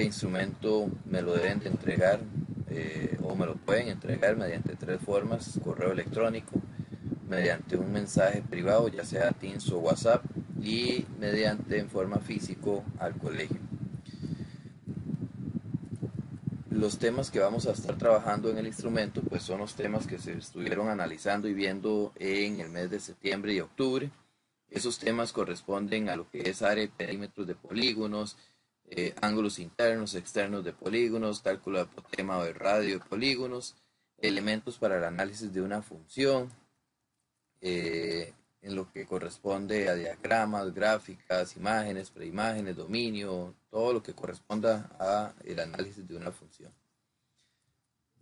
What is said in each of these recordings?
instrumento me lo deben de entregar o me lo pueden entregar mediante tres formas: correo electrónico, mediante un mensaje privado, ya sea Teams o WhatsApp, y mediante en forma físico al colegio. Los temas que vamos a estar trabajando en el instrumento pues son los temas que se estuvieron analizando y viendo en el mes de septiembre y octubre. Esos temas corresponden a lo que es área y perímetros de polígonos, ángulos internos, externos de polígonos, cálculo de apotema o de radio de polígonos, elementos para el análisis de una función, en lo que corresponde a diagramas, gráficas, imágenes, preimágenes, dominio, todo lo que corresponda a el análisis de una función.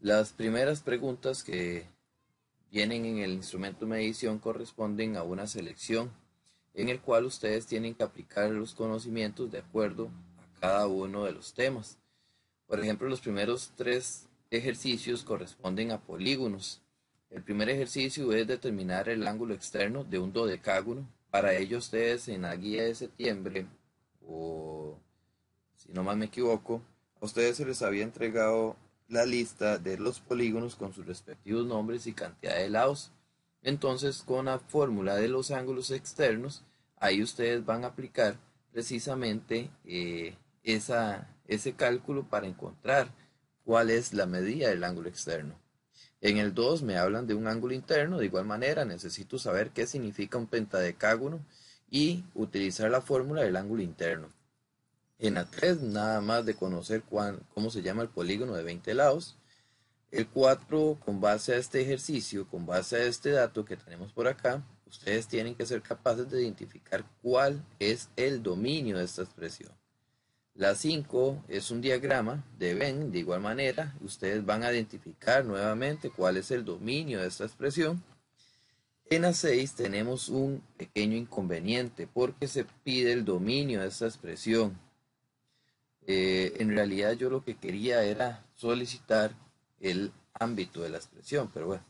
Las primeras preguntas que vienen en el instrumento de medición corresponden a una selección en el cual ustedes tienen que aplicar los conocimientos de acuerdo a cada uno de los temas. Por ejemplo, los primeros tres ejercicios corresponden a polígonos. El primer ejercicio es determinar el ángulo externo de un dodecágono. Para ello ustedes en la guía de septiembre, o si no mal me equivoco, a ustedes se les había entregado la lista de los polígonos con sus respectivos nombres y cantidad de lados. Entonces, con la fórmula de los ángulos externos, ahí ustedes van a aplicar precisamente ese cálculo para encontrar cuál es la medida del ángulo externo. En el 2 me hablan de un ángulo interno. De igual manera necesito saber qué significa un pentadecágono y utilizar la fórmula del ángulo interno. En la 3 nada más de conocer cómo se llama el polígono de 20 lados. El 4, con base a este ejercicio, con base a este dato que tenemos por acá, ustedes tienen que ser capaces de identificar cuál es el dominio de esta expresión. La 5 es un diagrama de Venn. De igual manera, ustedes van a identificar nuevamente cuál es el dominio de esta expresión. En la 6 tenemos un pequeño inconveniente porque se pide el dominio de esta expresión. En realidad yo lo que quería era solicitar el ámbito de la expresión, pero bueno,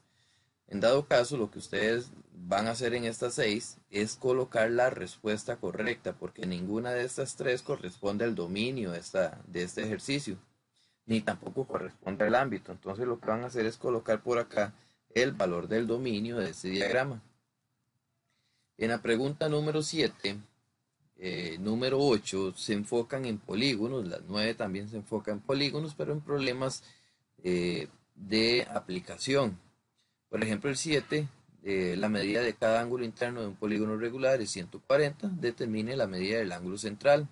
en dado caso lo que ustedes van a hacer en estas 6 es colocar la respuesta correcta, porque ninguna de estas tres corresponde al dominio de este ejercicio, ni tampoco corresponde al ámbito. Entonces lo que van a hacer es colocar por acá el valor del dominio de este diagrama. En la pregunta número 7, número 8 se enfocan en polígonos, las 9 también se enfocan en polígonos, pero en problemas de aplicación. Por ejemplo, el 7, la medida de cada ángulo interno de un polígono regular es 140, determine la medida del ángulo central.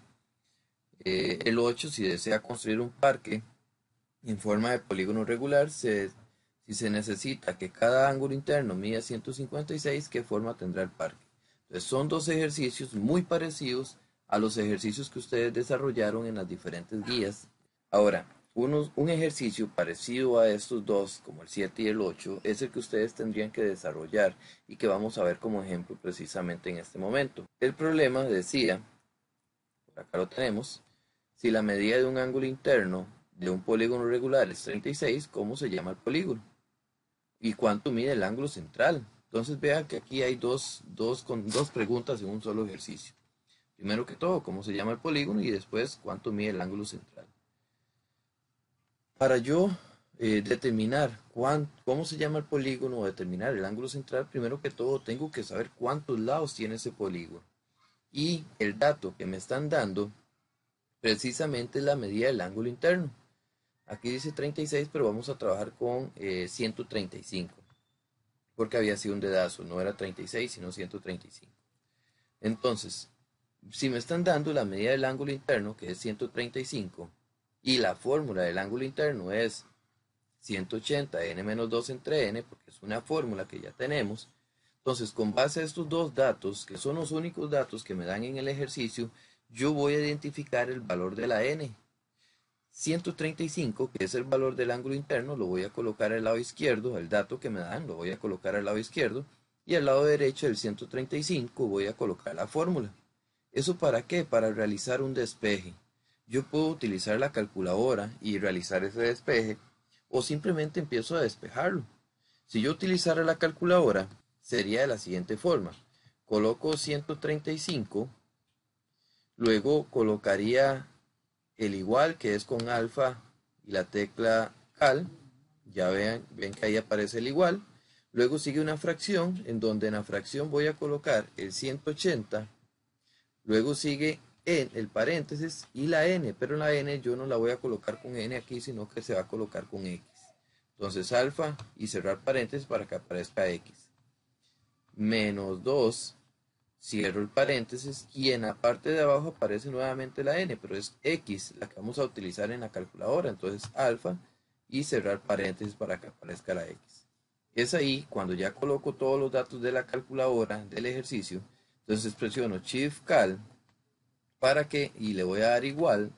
El 8, si desea construir un parque en forma de polígono regular, si se necesita que cada ángulo interno mida 156, ¿qué forma tendrá el parque? Entonces son dos ejercicios muy parecidos a los ejercicios que ustedes desarrollaron en las diferentes guías. Ahora, un ejercicio parecido a estos dos, como el 7 y el 8, es el que ustedes tendrían que desarrollar y que vamos a ver como ejemplo precisamente en este momento. El problema decía, por acá lo tenemos, si la medida de un ángulo interno de un polígono regular es 36, ¿cómo se llama el polígono? ¿Y cuánto mide el ángulo central? Entonces vean que aquí hay dos preguntas en un solo ejercicio. Primero que todo, ¿cómo se llama el polígono? Y después, ¿cuánto mide el ángulo central? Para yo determinar cómo se llama el polígono o determinar el ángulo central, primero que todo tengo que saber cuántos lados tiene ese polígono. Y el dato que me están dando precisamente es la medida del ángulo interno. Aquí dice 36, pero vamos a trabajar con 135, porque había sido un dedazo, no era 36, sino 135. Entonces, si me están dando la medida del ángulo interno, que es 135, y la fórmula del ángulo interno es 180 n menos 2 entre n, porque es una fórmula que ya tenemos. Entonces, con base a estos dos datos, que son los únicos datos que me dan en el ejercicio, yo voy a identificar el valor de la n. 135, que es el valor del ángulo interno, lo voy a colocar al lado izquierdo. El dato que me dan lo voy a colocar al lado izquierdo, y al lado derecho del 135 voy a colocar la fórmula. ¿Eso para qué? Para realizar un despeje. Yo puedo utilizar la calculadora y realizar ese despeje, o simplemente empiezo a despejarlo. Si yo utilizara la calculadora, sería de la siguiente forma: coloco 135, luego colocaría el igual, que es con alfa y la tecla cal. Ya ven que ahí aparece el igual. Luego sigue una fracción, en donde en la fracción voy a colocar el 180. Luego sigue en el paréntesis y la n, pero la n yo no la voy a colocar con n aquí, sino que se va a colocar con x. Entonces alfa y cerrar paréntesis para que aparezca x. Menos 2, cierro el paréntesis y en la parte de abajo aparece nuevamente la n, pero es x la que vamos a utilizar en la calculadora. Entonces alfa y cerrar paréntesis para que aparezca la x. Es ahí cuando ya coloco todos los datos de la calculadora del ejercicio. Entonces presiono Shift Cal para que, y le voy a dar igual,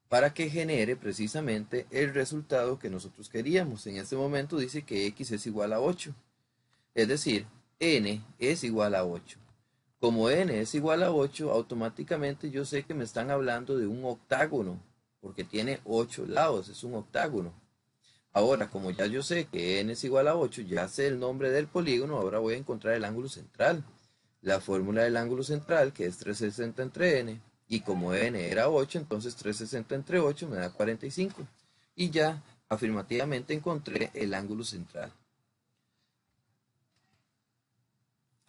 para que genere precisamente el resultado que nosotros queríamos. En este momento dice que x es igual a 8. Es decir, n es igual a 8. Como n es igual a 8, automáticamente yo sé que me están hablando de un octágono, porque tiene 8 lados, es un octágono. Ahora, como ya yo sé que n es igual a 8, ya sé el nombre del polígono, ahora voy a encontrar el ángulo central. La fórmula del ángulo central, que es 360 entre n, y como n era 8, entonces 360 entre 8 me da 45. Y ya afirmativamente encontré el ángulo central.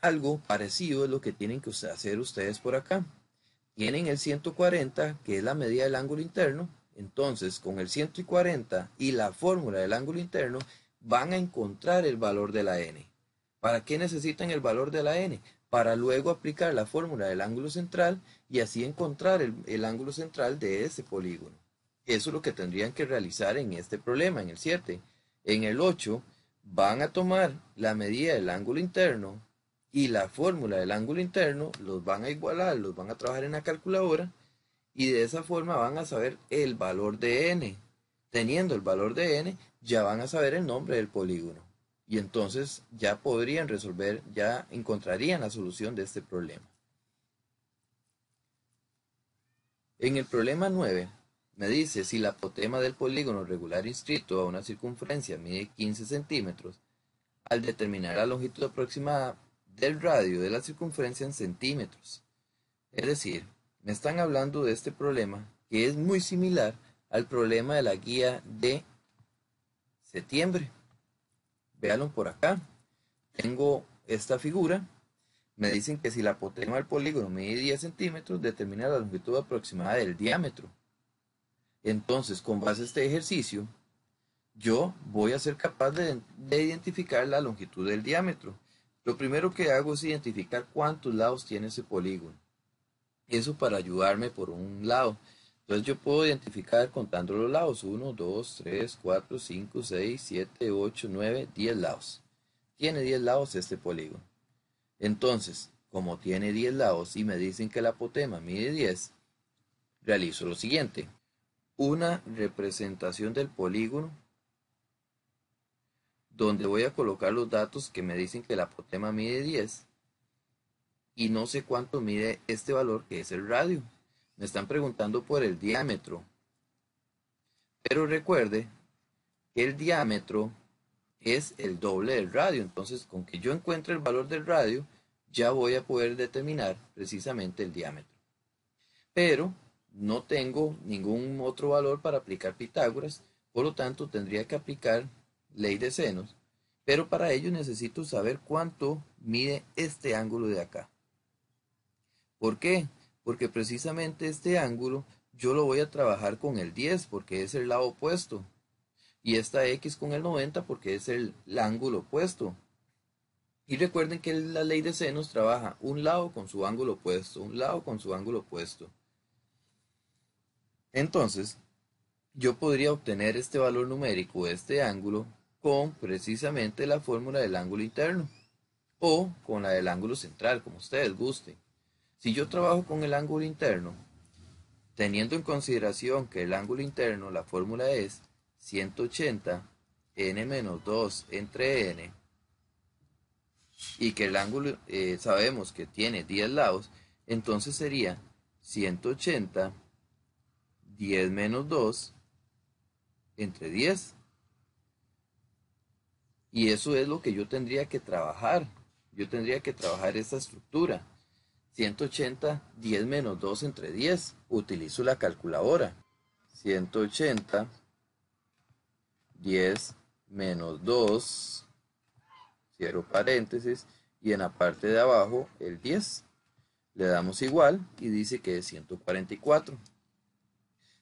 Algo parecido es lo que tienen que hacer ustedes por acá. Tienen el 140, que es la medida del ángulo interno. Entonces, con el 140 y la fórmula del ángulo interno, van a encontrar el valor de la n. ¿Para qué necesitan el valor de la n? Para luego aplicar la fórmula del ángulo central y así encontrar el ángulo central de ese polígono. Eso es lo que tendrían que realizar en este problema, en el 7. En el 8 van a tomar la medida del ángulo interno y la fórmula del ángulo interno, los van a igualar, los van a trabajar en la calculadora y de esa forma van a saber el valor de n. Teniendo el valor de n, ya van a saber el nombre del polígono. Y entonces ya podrían resolver, ya encontrarían la solución de este problema. En el problema 9, me dice si la apotema del polígono regular inscrito a una circunferencia mide 15 centímetros, al determinar la longitud aproximada del radio de la circunferencia en centímetros. Es decir, me están hablando de este problema que es muy similar al problema de la guía de septiembre. Véanlo por acá. Tengo esta figura. Me dicen que si la apotema del polígono mide 10 centímetros, determina la longitud aproximada del diámetro. Entonces, con base a este ejercicio, yo voy a ser capaz de identificar la longitud del diámetro. Lo primero que hago es identificar cuántos lados tiene ese polígono. Eso para ayudarme por un lado. Entonces yo puedo identificar contando los lados. 1, 2, 3, 4, 5, 6, 7, 8, 9, 10 lados. Tiene 10 lados este polígono. Entonces, como tiene 10 lados y me dicen que la apotema mide 10, realizo lo siguiente. Una representación del polígono donde voy a colocar los datos que me dicen que la apotema mide 10 y no sé cuánto mide este valor que es el radio. Me están preguntando por el diámetro. Pero recuerde que el diámetro es el doble del radio. Entonces, con que yo encuentre el valor del radio, ya voy a poder determinar precisamente el diámetro. Pero no tengo ningún otro valor para aplicar Pitágoras, por lo tanto tendría que aplicar ley de senos. Pero para ello necesito saber cuánto mide este ángulo de acá. ¿Por qué? Porque precisamente este ángulo yo lo voy a trabajar con el 10 porque es el lado opuesto. Y esta X con el 90 porque es el ángulo opuesto. Y recuerden que la ley de senos trabaja un lado con su ángulo opuesto, un lado con su ángulo opuesto. Entonces, yo podría obtener este valor numérico de este ángulo con precisamente la fórmula del ángulo interno o con la del ángulo central, como ustedes gusten. Si yo trabajo con el ángulo interno, teniendo en consideración que el ángulo interno, la fórmula es 180 n menos 2 entre n, y que el ángulo sabemos que tiene 10 lados, entonces sería 180 10 menos 2 entre 10. Y eso es lo que yo tendría que trabajar. Yo tendría que trabajar esta estructura. 180, 10 menos 2 entre 10. Utilizo la calculadora. 180, 10 menos 2, cierro paréntesis, y en la parte de abajo el 10. Le damos igual y dice que es 144.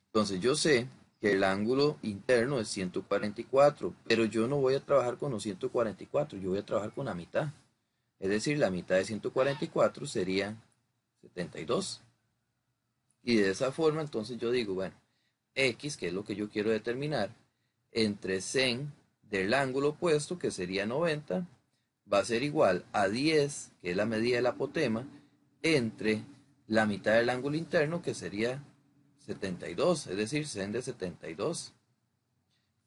Entonces yo sé que el ángulo interno es 144, pero yo no voy a trabajar con los 144, yo voy a trabajar con la mitad. Es decir, la mitad de 144 sería 72. Y de esa forma entonces yo digo, bueno, X, que es lo que yo quiero determinar, entre sen del ángulo opuesto, que sería 90, va a ser igual a 10, que es la medida del apotema, entre la mitad del ángulo interno, que sería 72, es decir, sen de 72.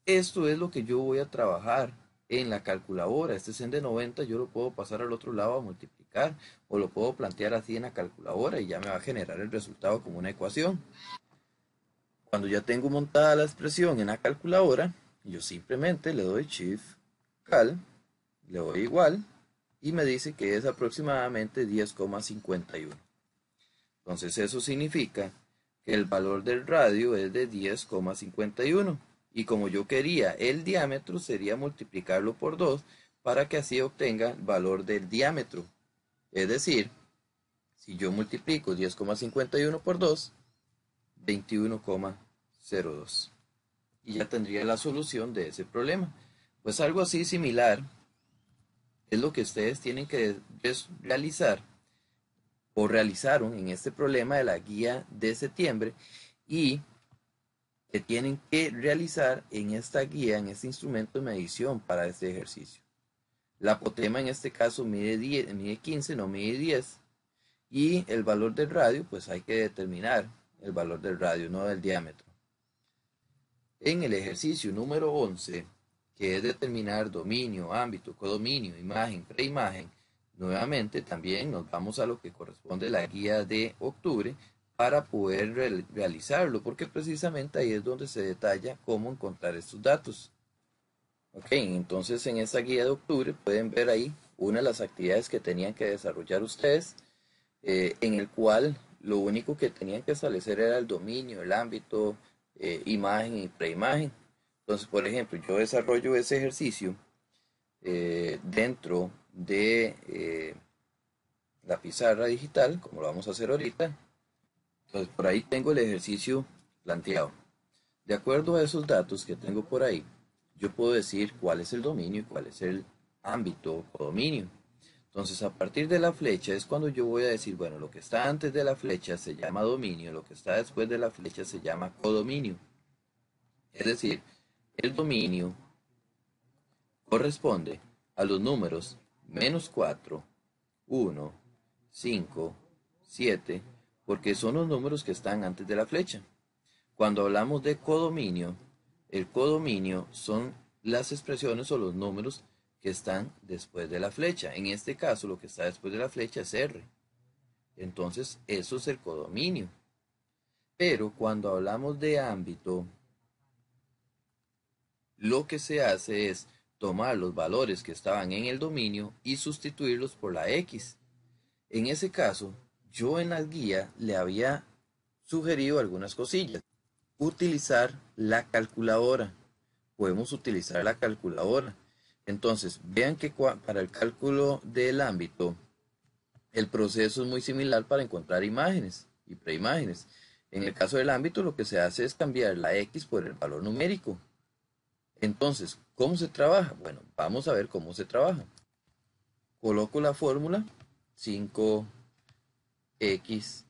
Esto es lo que yo voy a trabajar en la calculadora. Este sen de 90 yo lo puedo pasar al otro lado a multiplicar, o lo puedo plantear así en la calculadora y ya me va a generar el resultado como una ecuación. Cuando ya tengo montada la expresión en la calculadora, yo simplemente le doy Shift Cal, le doy igual y me dice que es aproximadamente 10,51. Entonces eso significa que el valor del radio es de 10,51. Y como yo quería el diámetro, sería multiplicarlo por 2 para que así obtenga el valor del diámetro. Es decir, si yo multiplico 10,51 por 2, 21,02. Y ya tendría la solución de ese problema. Pues algo así similar es lo que ustedes tienen que realizar o realizaron en este problema de la guía de septiembre y que tienen que realizar en esta guía, en este instrumento de medición para este ejercicio. La apotema en este caso mide 15, no mide 10. Y el valor del radio, pues hay que determinar el valor del radio, no del diámetro. En el ejercicio número 11, que es determinar dominio, ámbito, codominio, imagen, preimagen, nuevamente también nos vamos a lo que corresponde a la guía de octubre para poder realizarlo, porque precisamente ahí es donde se detalla cómo encontrar estos datos. Ok, entonces en esa guía de octubre pueden ver ahí una de las actividades que tenían que desarrollar ustedes, en el cual lo único que tenían que establecer era el dominio, el ámbito, imagen y preimagen. Entonces, por ejemplo, yo desarrollo ese ejercicio dentro de la pizarra digital, como lo vamos a hacer ahorita. Entonces, por ahí tengo el ejercicio planteado. De acuerdo a esos datos que tengo por ahí, yo puedo decir cuál es el dominio y cuál es el ámbito o dominio. Entonces, a partir de la flecha es cuando yo voy a decir, bueno, lo que está antes de la flecha se llama dominio, lo que está después de la flecha se llama codominio. Es decir, el dominio corresponde a los números -4, 1, 5, 7, porque son los números que están antes de la flecha. Cuando hablamos de codominio, el codominio son las expresiones o los números que están después de la flecha. En este caso, lo que está después de la flecha es R. Entonces, eso es el codominio. Pero cuando hablamos de ámbito, lo que se hace es tomar los valores que estaban en el dominio y sustituirlos por la X. En ese caso, yo en la guía le había sugerido algunas cosillas. Utilizar la calculadora. Podemos utilizar la calculadora. Entonces, vean que para el cálculo del ámbito, el proceso es muy similar para encontrar imágenes y preimágenes. En el caso del ámbito, lo que se hace es cambiar la X por el valor numérico. Entonces, ¿cómo se trabaja? Bueno, vamos a ver cómo se trabaja. Coloco la fórmula 5x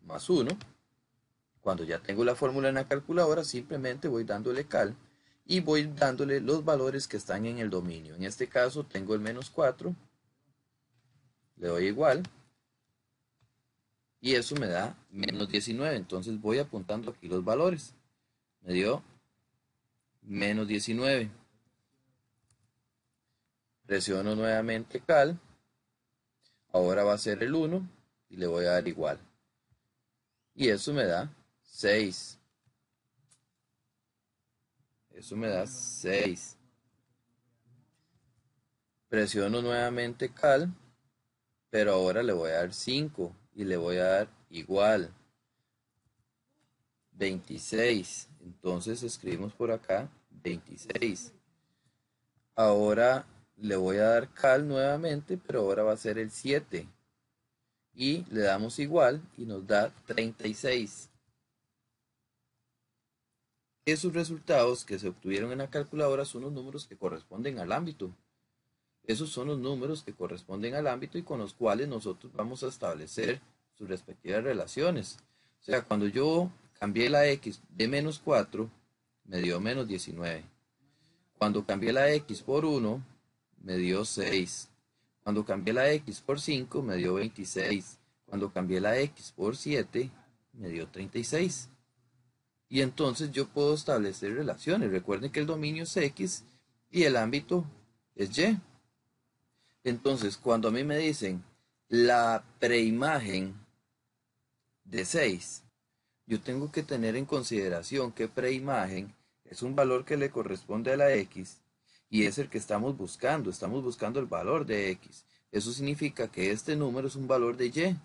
más 1. Cuando ya tengo la fórmula en la calculadora, simplemente voy dándole cal y voy dándole los valores que están en el dominio. En este caso tengo el -4, le doy igual y eso me da -19. Entonces voy apuntando aquí los valores. Me dio -19. Presiono nuevamente cal. Ahora va a ser el 1 y le voy a dar igual. Y eso me da 6. Eso me da 6. Presiono nuevamente cal, pero ahora le voy a dar 5 y le voy a dar igual. 26. Entonces escribimos por acá 26. Ahora le voy a dar cal nuevamente, pero ahora va a ser el 7. Y le damos igual y nos da 36. Esos resultados que se obtuvieron en la calculadora son los números que corresponden al ámbito. Esos son los números que corresponden al ámbito y con los cuales nosotros vamos a establecer sus respectivas relaciones. O sea, cuando yo cambié la x de menos 4, me dio menos 19. Cuando cambié la x por 1, me dio 6. Cuando cambié la x por 5, me dio 26. Cuando cambié la x por 7, me dio 36. Y entonces yo puedo establecer relaciones. Recuerden que el dominio es x y el ámbito es y. Entonces, cuando a mí me dicen la preimagen de 6, yo tengo que tener en consideración que preimagen es un valor que le corresponde a la x y es el que estamos buscando. Estamos buscando el valor de x. Eso significa que este número es un valor de y.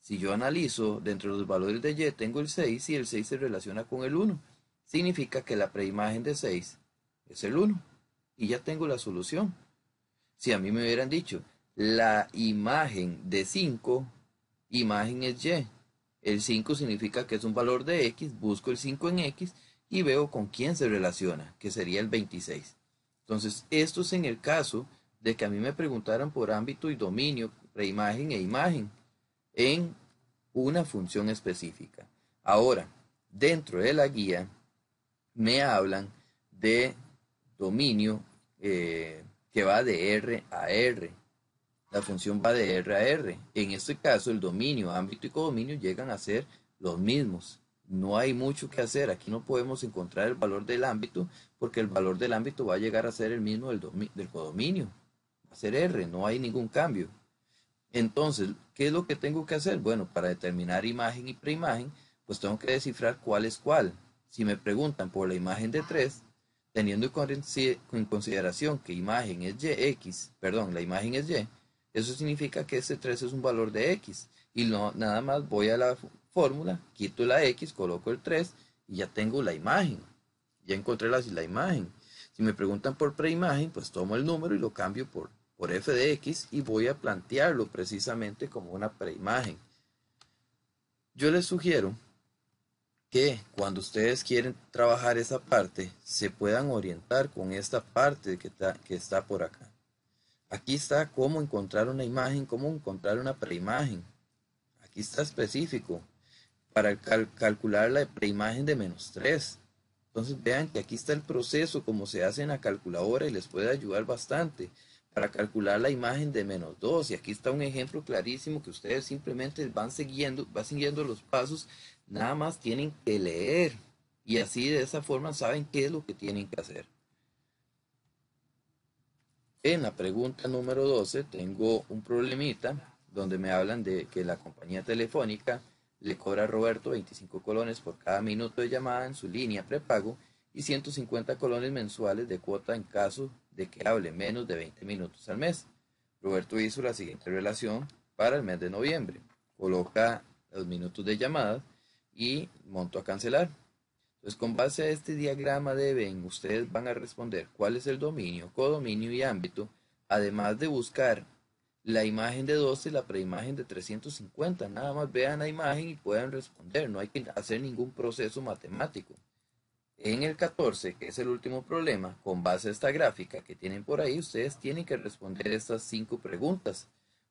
Si yo analizo dentro de los valores de y, tengo el 6 y el 6 se relaciona con el 1. Significa que la preimagen de 6 es el 1. Y ya tengo la solución. Si a mí me hubieran dicho, la imagen de 5, imagen es y. El 5 significa que es un valor de x, busco el 5 en x y veo con quién se relaciona, que sería el 26. Entonces, esto es en el caso de que a mí me preguntaran por ámbito y dominio, preimagen e imagen, en una función específica. Ahora, dentro de la guía, me hablan de dominio que va de R a R. La función va de R a R. En este caso, el dominio, ámbito y codominio llegan a ser los mismos. No hay mucho que hacer. Aquí no podemos encontrar el valor del ámbito porque el valor del ámbito va a llegar a ser el mismo del codominio. Va a ser R, no hay ningún cambio. Entonces, ¿qué es lo que tengo que hacer? Bueno, para determinar imagen y preimagen, pues tengo que descifrar cuál es cuál. Si me preguntan por la imagen de 3, teniendo en consideración que imagen es la imagen es y, eso significa que ese 3 es un valor de x. Y no, nada más voy a la fórmula, quito la x, coloco el 3 y ya tengo la imagen. Ya encontré la imagen. Si me preguntan por preimagen, pues tomo el número y lo cambio por f de x y voy a plantearlo precisamente como una preimagen. Yo les sugiero que cuando ustedes quieren trabajar esa parte, se puedan orientar con esta parte que está por acá. Aquí está cómo encontrar una imagen, cómo encontrar una preimagen. Aquí está específico para calcular la preimagen de menos 3. Entonces vean que aquí está el proceso, como se hace en la calculadora y les puede ayudar bastante para calcular la imagen de menos 2. Y aquí está un ejemplo clarísimo que ustedes simplemente van siguiendo los pasos, nada más tienen que leer. Y así de esa forma saben qué es lo que tienen que hacer. En la pregunta número 12 tengo un problemita donde me hablan de que la compañía telefónica le cobra a Roberto 25 colones por cada minuto de llamada en su línea prepago y 150 colones mensuales de cuota en caso de que hable menos de 20 minutos al mes. Roberto hizo la siguiente relación para el mes de noviembre. Coloca los minutos de llamada y monto a cancelar. Entonces, con base a este diagrama de Venn, ustedes van a responder cuál es el dominio, codominio y ámbito, además de buscar la imagen de 12 y la preimagen de 350. Nada más vean la imagen y puedan responder, no hay que hacer ningún proceso matemático. En el 14, que es el último problema, con base a esta gráfica que tienen por ahí, ustedes tienen que responder estas 5 preguntas.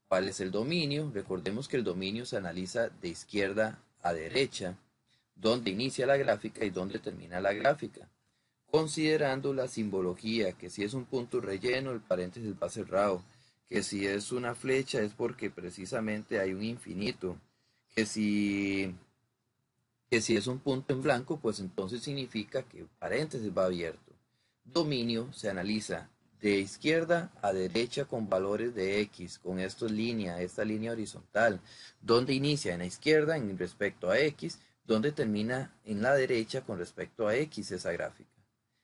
¿Cuál es el dominio? Recordemos que el dominio se analiza de izquierda a derecha, dónde inicia la gráfica y dónde termina la gráfica, considerando la simbología, que si es un punto relleno, el paréntesis va cerrado, que si es una flecha es porque precisamente hay un infinito, que si es un punto en blanco, pues entonces significa que el paréntesis va abierto. Dominio se analiza de izquierda a derecha con valores de x, con esta línea horizontal, donde inicia en la izquierda en respecto a x, donde termina en la derecha con respecto a x esa gráfica.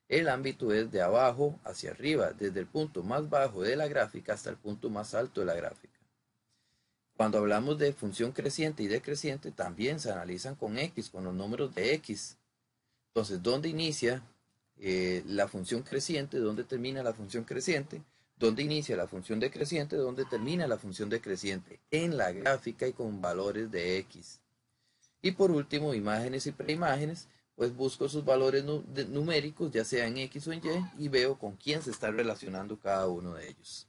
El ámbito es de abajo hacia arriba, desde el punto más bajo de la gráfica hasta el punto más alto de la gráfica. Cuando hablamos de función creciente y decreciente, también se analizan con X, con los números de X. Entonces, ¿dónde inicia la función creciente? ¿Dónde termina la función creciente? ¿Dónde inicia la función decreciente? ¿Dónde termina la función decreciente? En la gráfica y con valores de X. Y por último, imágenes y preimágenes, pues busco sus valores numéricos, ya sea en X o en Y, y veo con quién se está relacionando cada uno de ellos.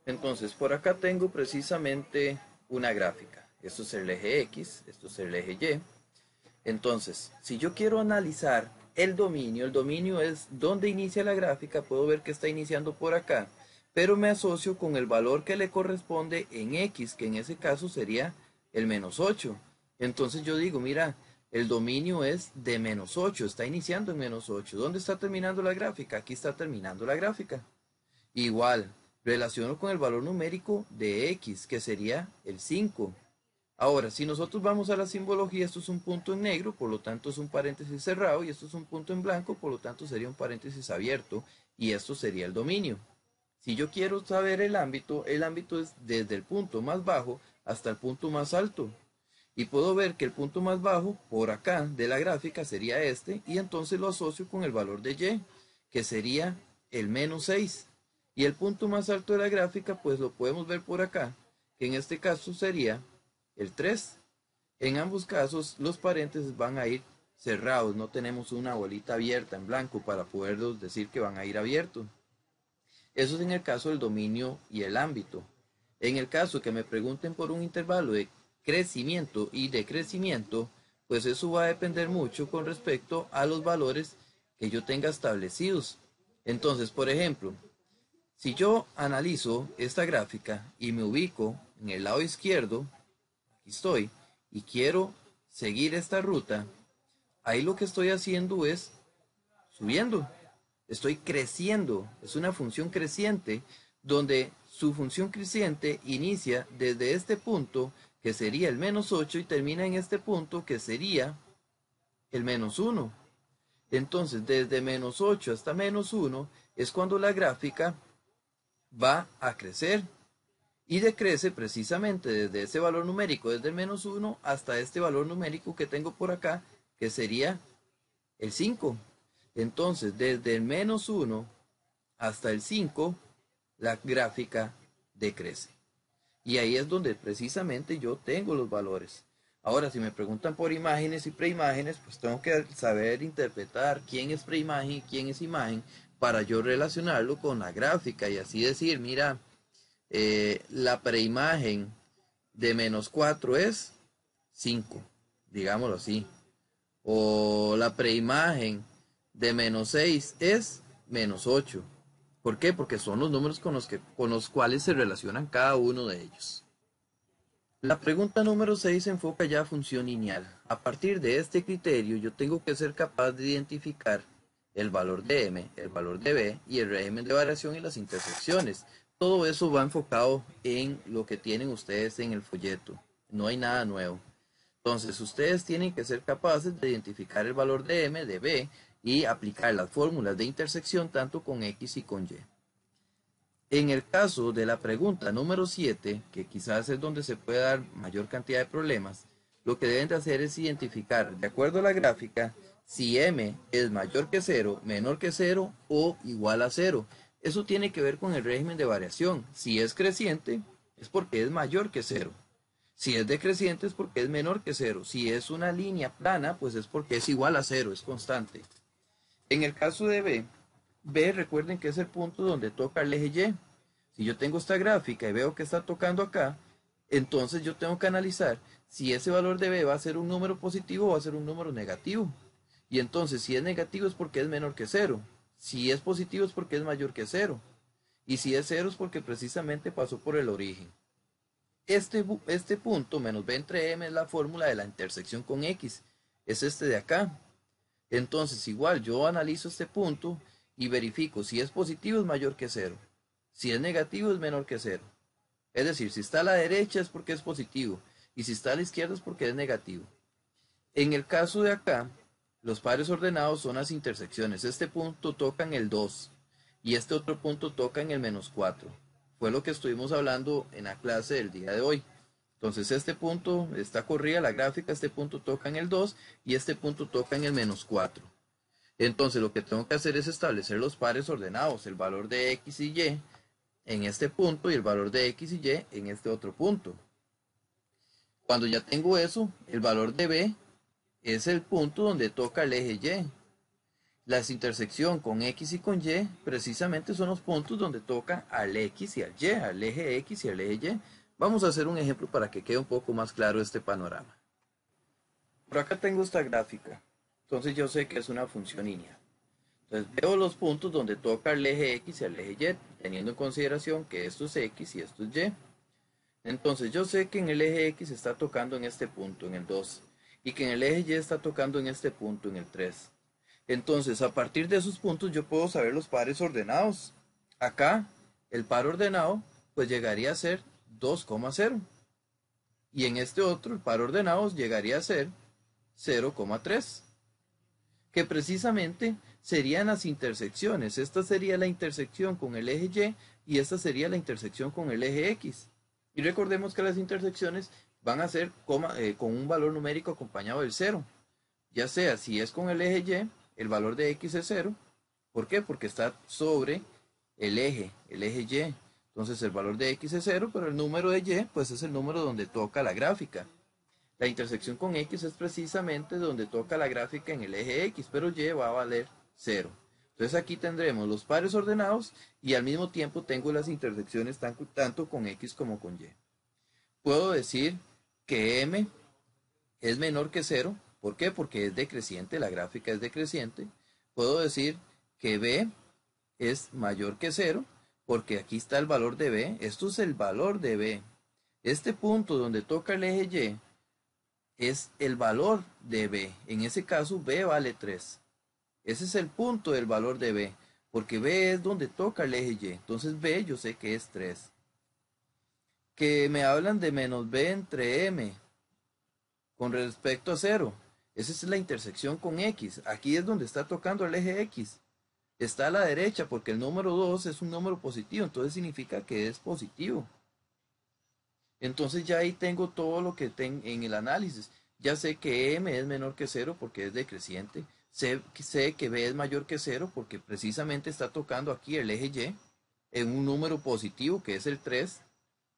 Entonces, por acá tengo precisamente una gráfica. Esto es el eje X, esto es el eje Y. Entonces, si yo quiero analizar el dominio es donde inicia la gráfica, puedo ver que está iniciando por acá, pero me asocio con el valor que le corresponde en X, que en ese caso sería el -8. Entonces yo digo, mira, el dominio es de -8, está iniciando en -8. ¿Dónde está terminando la gráfica? Aquí está terminando la gráfica. Igual, relaciono con el valor numérico de X, que sería el 5. Ahora, si nosotros vamos a la simbología, esto es un punto en negro, por lo tanto es un paréntesis cerrado, y esto es un punto en blanco, por lo tanto sería un paréntesis abierto, y esto sería el dominio. Si yo quiero saber el ámbito es desde el punto más bajo hasta el punto más alto. Y puedo ver que el punto más bajo, por acá de la gráfica, sería este, y entonces lo asocio con el valor de Y, que sería el -6. Y el punto más alto de la gráfica, pues lo podemos ver por acá, que en este caso sería el 3. En ambos casos los paréntesis van a ir cerrados, no tenemos una bolita abierta en blanco para poderlos decir que van a ir abiertos. Eso es en el caso del dominio y el ámbito. En el caso que me pregunten por un intervalo de crecimiento y decrecimiento, pues eso va a depender mucho con respecto a los valores que yo tenga establecidos. Entonces, por ejemplo, si yo analizo esta gráfica y me ubico en el lado izquierdo, aquí estoy, y quiero seguir esta ruta, ahí lo que estoy haciendo es subiendo, estoy creciendo, es una función creciente, donde su función creciente inicia desde este punto, que sería el -8, y termina en este punto, que sería el -1. Entonces, desde -8 hasta -1 es cuando la gráfica va a crecer. Y decrece precisamente desde ese valor numérico, desde el -1 hasta este valor numérico que tengo por acá, que sería el 5. Entonces, desde el -1 hasta el 5, la gráfica decrece. Y ahí es donde precisamente yo tengo los valores. Ahora, si me preguntan por imágenes y preimágenes, pues tengo que saber interpretar quién es preimagen y quién es imagen para yo relacionarlo con la gráfica y así decir, mira, la preimagen de -4 es 5, digámoslo así. O la preimagen de -6 es -8. ¿Por qué? Porque son los números con los cuales se relacionan cada uno de ellos. La pregunta número 6 se enfoca ya a función lineal. A partir de este criterio, yo tengo que ser capaz de identificar el valor de m, el valor de b y el régimen de variación y las intersecciones. Todo eso va enfocado en lo que tienen ustedes en el folleto. No hay nada nuevo. Entonces, ustedes tienen que ser capaces de identificar el valor de m, de b y aplicar las fórmulas de intersección tanto con x y con y. En el caso de la pregunta número 7, que quizás es donde se puede dar mayor cantidad de problemas, lo que deben de hacer es identificar, de acuerdo a la gráfica, si m es mayor que 0, menor que 0 o igual a 0. Eso tiene que ver con el régimen de variación. Si es creciente, es porque es mayor que 0. Si es decreciente, es porque es menor que 0. Si es una línea plana, pues es porque es igual a 0, es constante. En el caso de B, recuerden que es el punto donde toca el eje Y. Si yo tengo esta gráfica y veo que está tocando acá, entonces yo tengo que analizar si ese valor de B va a ser un número positivo o va a ser un número negativo. Y entonces, si es negativo es porque es menor que 0. Si es positivo es porque es mayor que 0. Y si es 0 es porque precisamente pasó por el origen. Este punto, menos B entre M, es la fórmula de la intersección con X. Es este de acá. Entonces, igual, yo analizo este punto y verifico si es positivo es mayor que 0. Si es negativo es menor que 0. Es decir, si está a la derecha es porque es positivo. Y si está a la izquierda es porque es negativo. En el caso de acá, los pares ordenados son las intersecciones. Este punto toca en el 2 y este otro punto toca en el -4. Fue lo que estuvimos hablando en la clase del día de hoy. Entonces este punto está corrida la gráfica, este punto toca en el 2 y este punto toca en el -4. Entonces lo que tengo que hacer es establecer los pares ordenados, el valor de x y y en este punto y el valor de x y y en este otro punto. Cuando ya tengo eso, el valor de b es el punto donde toca el eje y. La intersección con x y con y precisamente son los puntos donde toca al x y al y, al eje x y al eje y. Vamos a hacer un ejemplo para que quede un poco más claro este panorama. Por acá tengo esta gráfica, entonces yo sé que es una función lineal. Entonces veo los puntos donde toca el eje x y el eje y, teniendo en consideración que esto es x y esto es y. Entonces yo sé que en el eje x está tocando en este punto, en el 2, y que en el eje y está tocando en este punto, en el 3. Entonces, a partir de esos puntos yo puedo saber los pares ordenados. Acá, el par ordenado, pues llegaría a ser 2,0. Y en este otro, el par ordenado llegaría a ser 0,3. Que precisamente serían las intersecciones. Esta sería la intersección con el eje Y y esta sería la intersección con el eje X. Y recordemos que las intersecciones van a ser con un valor numérico acompañado del 0. Ya sea si es con el eje Y, el valor de X es 0. ¿Por qué? Porque está sobre el eje Y. Entonces el valor de X es 0, pero el número de Y pues es el número donde toca la gráfica. La intersección con X es precisamente donde toca la gráfica en el eje X, pero Y va a valer 0. Entonces aquí tendremos los pares ordenados y al mismo tiempo tengo las intersecciones tanto con X como con Y. Puedo decir que M es menor que 0. ¿Por qué? Porque es decreciente, la gráfica es decreciente. Puedo decir que B es mayor que 0, porque aquí está el valor de B. Esto es el valor de B. Este punto donde toca el eje Y es el valor de B. En ese caso, B vale 3. Ese es el punto del valor de B, porque B es donde toca el eje Y. Entonces B yo sé que es 3. Que me hablan de menos B entre M con respecto a 0. Esa es la intersección con X. Aquí es donde está tocando el eje X. Está a la derecha porque el número 2 es un número positivo, entonces significa que es positivo. Entonces ya ahí tengo todo lo que tengo en el análisis. Ya sé que M es menor que 0 porque es decreciente. Sé que B es mayor que 0 porque precisamente está tocando aquí el eje Y en un número positivo que es el 3.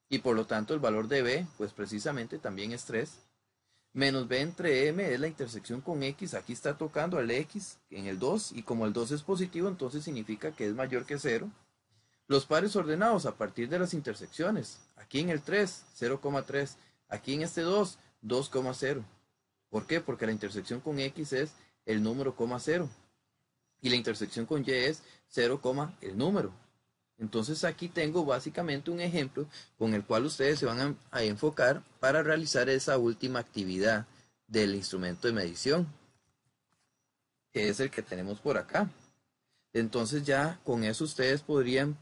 Y por lo tanto el valor de B pues precisamente también es 3. Menos B entre M es la intersección con X. Aquí está tocando al X en el 2. Y como el 2 es positivo, entonces significa que es mayor que 0. Los pares ordenados a partir de las intersecciones. Aquí en el 3, 0,3. Aquí en este 2, 2,0. ¿Por qué? Porque la intersección con X es el número, 0. Y la intersección con Y es 0, el número. Entonces aquí tengo básicamente un ejemplo con el cual ustedes se van a enfocar para realizar esa última actividad del instrumento de medición, que es el que tenemos por acá. Entonces ya con eso ustedes podrían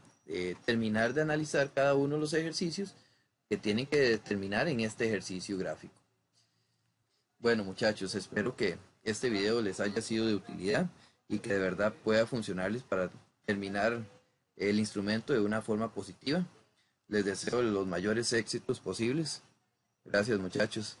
terminar de analizar cada uno de los ejercicios que tienen que determinar en este ejercicio gráfico. Bueno muchachos, espero que este video les haya sido de utilidad y que de verdad pueda funcionarles para terminar el instrumento de una forma positiva. Les deseo los mayores éxitos posibles. Gracias muchachos.